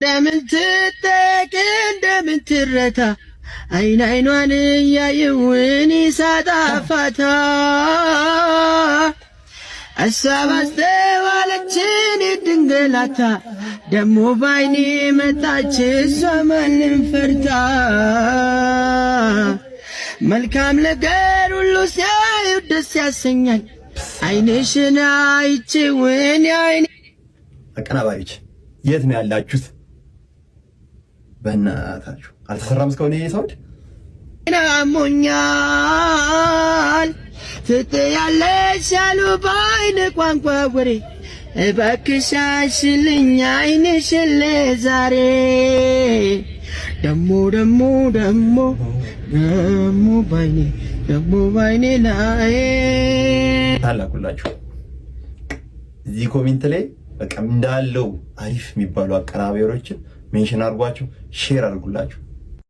እንደምን ትጠቅ እንደምን ትረታ አይን አይኗን ያየውን ሳጣፋታ አሳብ አስተዋለችን ድንገላታ ደሞ ባይኔ መጣች እሷ ማንም ፈርታ መልካም ነገር ሁሉ ሲያዩ ደስ ያሰኛል አይንሽን አይቼውን አይኔ አቀናባሪዎች የት ነው ያላችሁት? በእናታችሁ አልተሰራም እስካሁን ይሄ ሳውንድ ናሞኛል ትተያለሽ ያሉ በአይን ቋንቋ ወሬ እባክሽ አሽልኝ አይንሽን ለዛሬ ደሞ ባይኔ ላይ ታላቁላችሁ እዚህ ኮሜንት ላይ በቃ እንዳለው አሪፍ የሚባሉ አቀናባሪዎችን ሜንሽን አድርጓቸው ሼር አድርጉላችሁ።